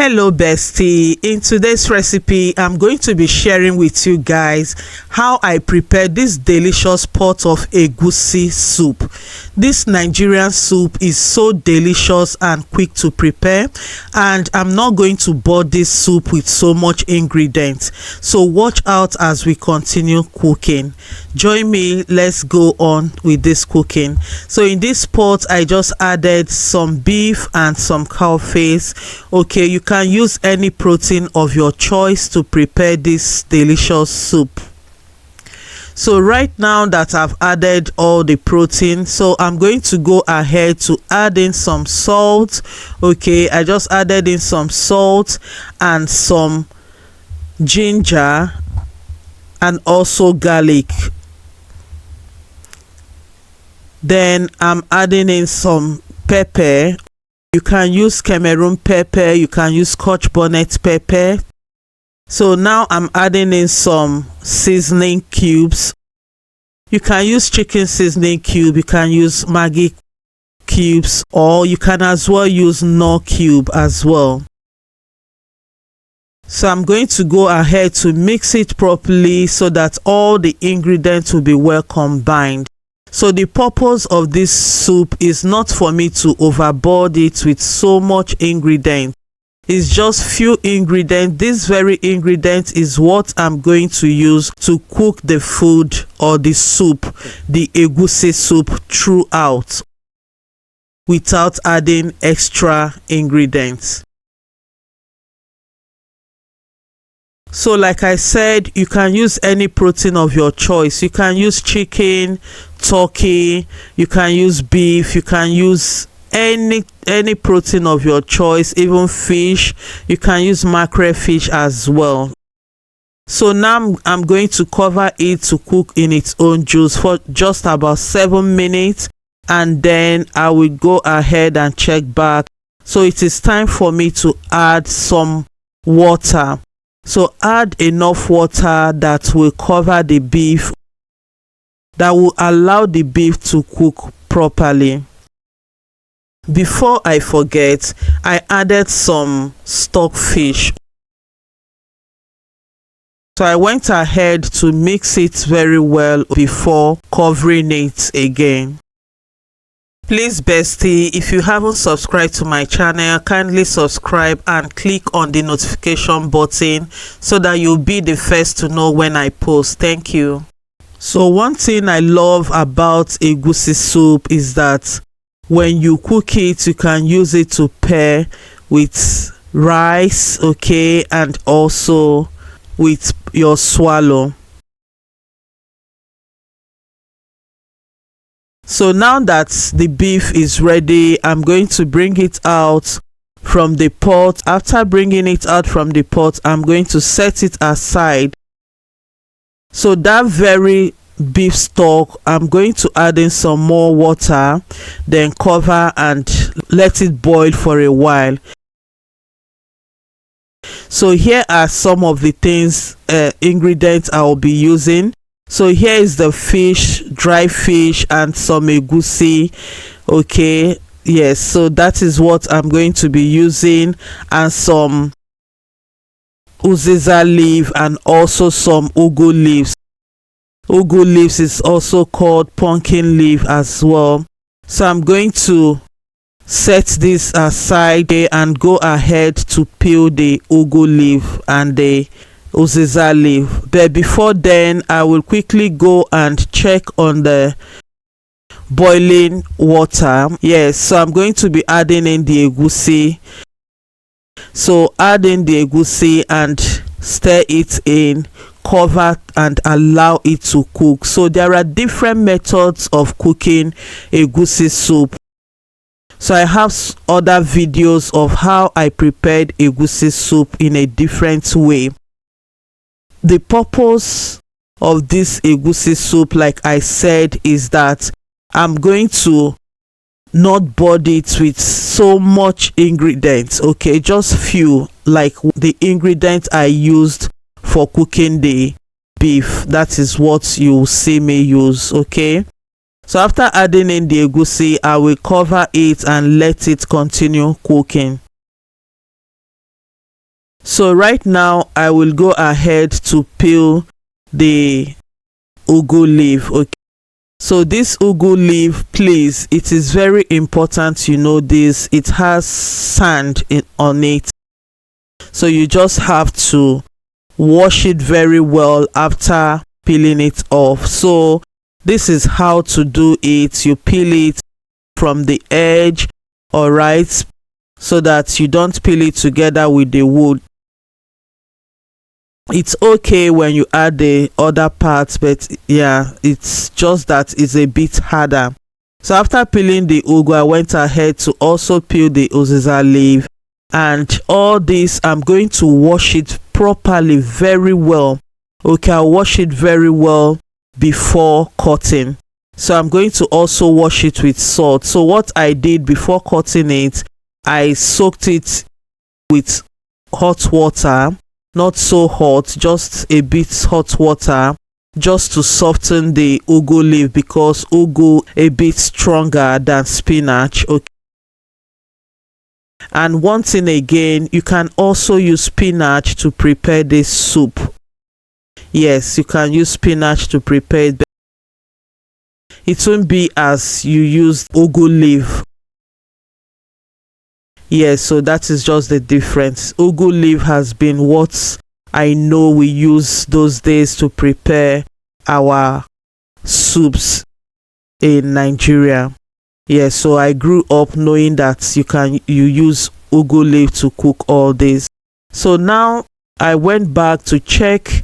Hello bestie, in today's recipe I'm going to be sharing with you guys how I prepare this delicious pot of egusi soup. This Nigerian soup is so delicious and quick to prepare, and I'm not going to bore this soup with so much ingredients, so watch out as we continue cooking. Join me, let's go on with this cooking. So in this pot I just added some beef and some cow face. Okay, you can use any protein of your choice to prepare this delicious soup. So right now that I've added all the protein, so I'm going to go ahead to add in some salt. Okay, I just added in some salt and some ginger and also garlic. Then I'm adding in some pepper. You can use Cameroon pepper, you can use Scotch bonnet pepper. So now I'm adding in some seasoning cubes. You can use chicken seasoning cube, you can use Maggi cubes, or you can as well use Knorr cube as well. So I'm going to go ahead to mix it properly so that all the ingredients will be well combined. So the purpose of this soup is not for me to overboard it with so much ingredients. It's just few ingredients. This very ingredient is what I'm going to use to cook the food or the soup, the egusi soup, throughout, without adding extra ingredients. So like I said, you can use any protein of your choice. You can use chicken, turkey, you can use beef, you can use any protein of your choice, even fish. You can use mackerel fish as well. So now I'm going to cover it to cook in its own juice for just about 7 minutes, and then I will go ahead and check back. So it is time for me to add some water. So add enough water that will cover the beef, that will allow the beef to cook properly. Before I forget, I added some stockfish. So I went ahead to mix it very well before covering it again. Please bestie, if you haven't subscribed to my channel, kindly subscribe and click on the notification button so that you'll be the first to know when I post. Thank you. So one thing I love about egusi soup is that when you cook it, you can use it to pair with rice, okay, and also with your swallow. So now that the beef is ready, I'm going to bring it out from the pot. After bringing it out from the pot, I'm going to set it aside. So that very beef stock, I'm going to add in some more water, then cover and let it boil for a while. So here are some of the things, ingredients I will be using. So here is the fish, dry fish, and some egusi. Okay, yes, so that is what I'm going to be using, and some uziza leaf and also some ugu leaves. Ugu leaves is also called pumpkin leaf as well. So I'm going to set this aside and go ahead to peel the ugu leaf and the uziza leaf. But before then, I will quickly go and check on the boiling water. Yes, so I'm going to be adding in the egusi. So add in the egusi and stir it in, cover and allow it to cook. So there are different methods of cooking egusi soup. So I have other videos of how I prepared egusi soup in a different way. The purpose of this egusi soup, like I said, is that I'm going to not board it with so much ingredients, okay, just few, like the ingredients I used for cooking the beef. That is what you see me use, okay. So after adding in the egusi, I will cover it and let it continue cooking. So right now I will go ahead to peel the ugu leaf. Okay, so this ugu leaf, please, it is very important you know this, it has sand on it, so you just have to wash it very well after peeling it off. So this is how to do it. You peel it from the edge, all right, so that you don't peel it together with the wood. It's okay when you add the other parts, but yeah, it's just that it's a bit harder. So after peeling the ugu, I went ahead to also peel the uziza leaf, and all this I'm going to wash it properly very well. Okay, I'll wash it very well before cutting. So I'm going to also wash it with salt. So what I did before cutting it, I soaked it with hot water, not so hot, just a bit hot water, just to soften the ugu leaf, because ugu a bit stronger than spinach. Okay, and one thing again, you can also use spinach to prepare this soup. Yes, you can use spinach to prepare it. It won't be as you use ugu leaf. Yes, so that is just the difference. Ugu leaf has been what I know we use those days to prepare our soups in Nigeria. Yes, so I grew up knowing that you use ugu leaf to cook all this. So now I went back to check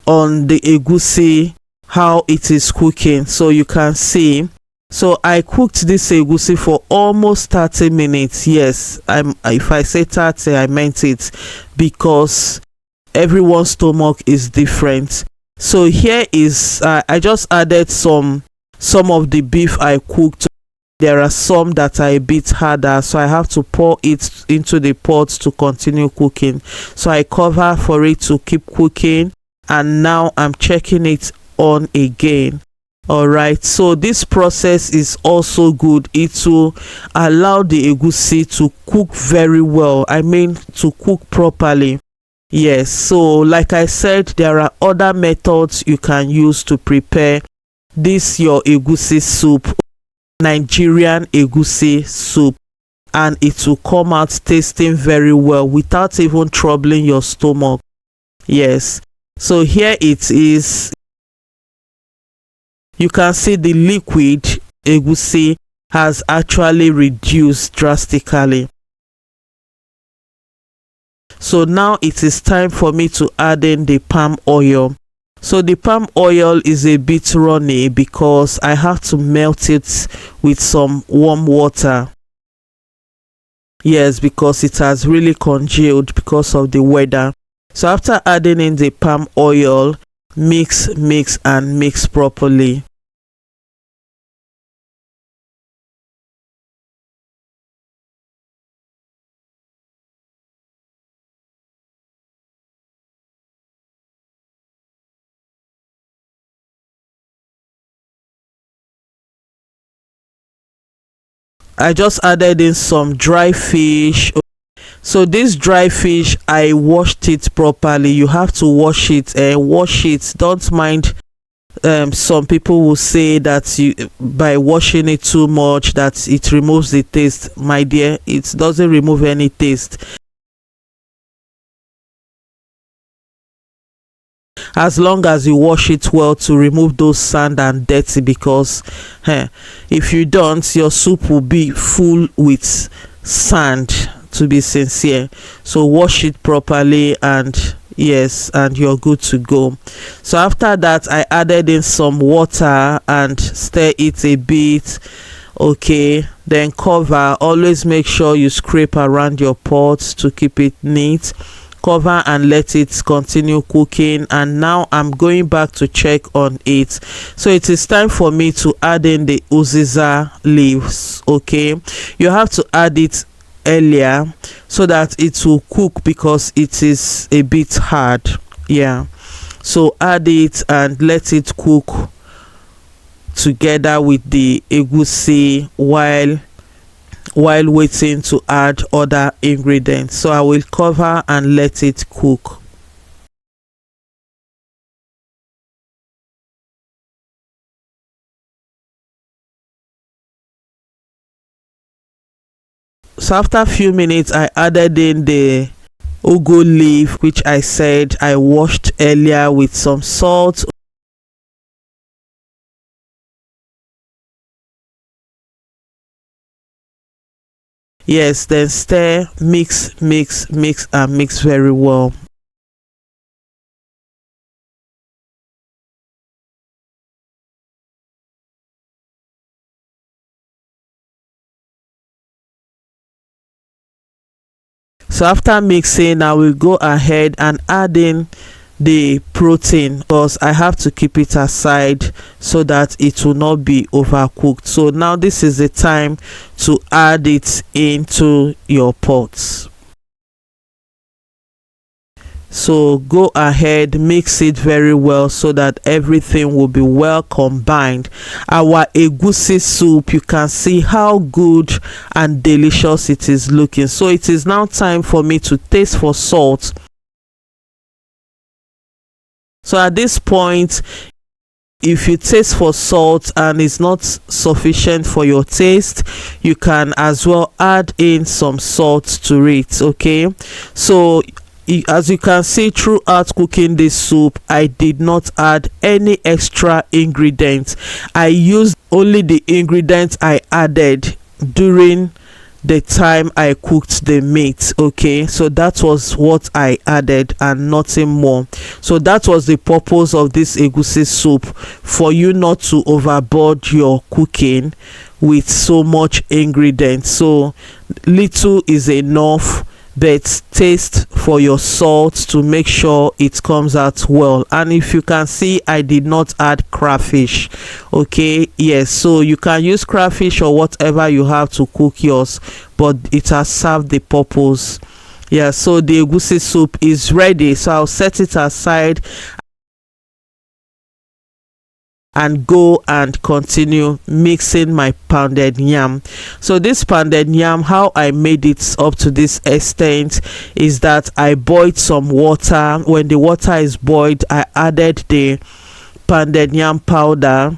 on the egusi how it is cooking. So you can see, so I cooked this egusi for almost 30 minutes. Yes, if I say 30, I meant it, because everyone's stomach is different. So here is I just added some of the beef I cooked. There are some that are a bit harder, so I have to pour it into the pot to continue cooking. So I cover for it to keep cooking, and now I'm checking it on again. All right, so this process is also good. It will allow the egusi to cook very well, I mean to cook properly. Yes, so like I said, there are other methods you can use to prepare this your egusi soup, Nigerian egusi soup, and it will come out tasting very well without even troubling your stomach. Yes, so here it is. You can see the liquid egusi has actually reduced drastically. So now it is time for me to add in the palm oil. So the palm oil is a bit runny because I have to melt it with some warm water. Yes, because it has really congealed because of the weather. So after adding in the palm oil, mix and mix properly. I just added in some dry fish. So this dry fish, I washed it properly. You have to wash it and wash it. Don't mind some people will say that by washing it too much that it removes the taste. My dear, it doesn't remove any taste. As long as you wash it well to remove those sand and dirty, because if you don't, your soup will be full with sand, to be sincere. So wash it properly, and yes, and you're good to go. So after that, I added in some water and stir it a bit. Okay, then cover. Always make sure you scrape around your pot to keep it neat. Cover and let it continue cooking. And now I'm going back to check on it. So it is time for me to add in the uziza leaves. Okay, you have to add it earlier so that it will cook, because it is a bit hard. Yeah, so add it and let it cook together with the egusi while waiting to add other ingredients. So I will cover and let it cook. So after a few minutes, I added in the ugu leaf, which I said I washed earlier with some salt. Yes, then stir, mix and mix very well. So after mixing, I will go ahead and add in the protein, because I have to keep it aside so that it will not be overcooked. So now this is the time to add it into your pots. So go ahead, mix it very well so that everything will be well combined. Our egusi soup, you can see how good and delicious it is looking. So it is now time for me to taste for salt. So at this point, if you taste for salt and it's not sufficient for your taste, you can as well add in some salt to it. Okay, so as you can see, throughout cooking this soup, I did not add any extra ingredients. I used only the ingredients I added during the time I cooked the meat. Okay, so that was what I added and nothing more. So that was the purpose of this egusi soup, for you not to overboard your cooking with so much ingredients. So little is enough, but taste for your salt to make sure it comes out well. And if you can see, I did not add crayfish. Okay, yes, so you can use crayfish or whatever you have to cook yours, but it has served the purpose. Yeah, so the egusi soup is ready, so I'll set it aside and go and continue mixing my pounded yam. So this pounded yam, how I made it up to this extent is that I boiled some water. When the water is boiled, I added the pounded yam powder,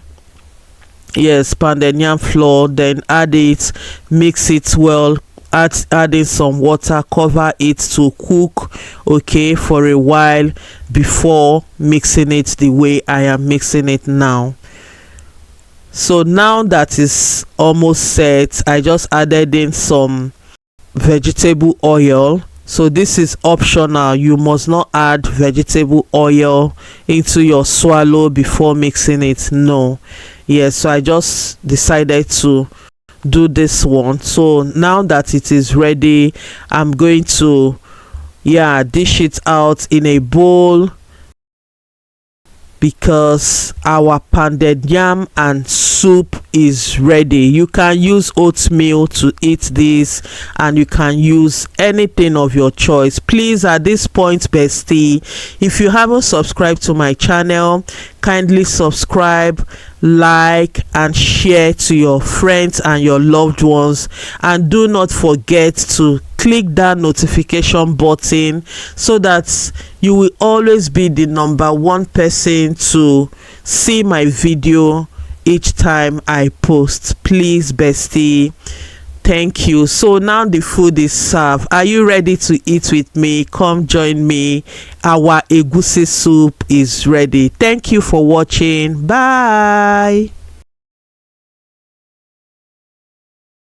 yes, pounded yam flour, then add it, mix it well, add in some water, cover it to cook, okay, for a while before mixing it the way I am mixing it now. So now that is almost set, I just added in some vegetable oil. So this is optional, you must not add vegetable oil into your swallow before mixing it, no. Yes, so I just decided to do this one. So now that it is ready, I'm going to dish it out in a bowl, because our pounded yam and soup is ready. You can use oatmeal to eat this, and you can use anything of your choice. Please, at this point, bestie, if you haven't subscribed to my channel, kindly subscribe, like and share to your friends and your loved ones, and do not forget to click that notification button so that you will always be the #1 person to see my video each time I post. Please, bestie, thank you. So now the food is served. Are you ready to eat with me? Come join me. Our egusi soup is ready. Thank you for watching. Bye.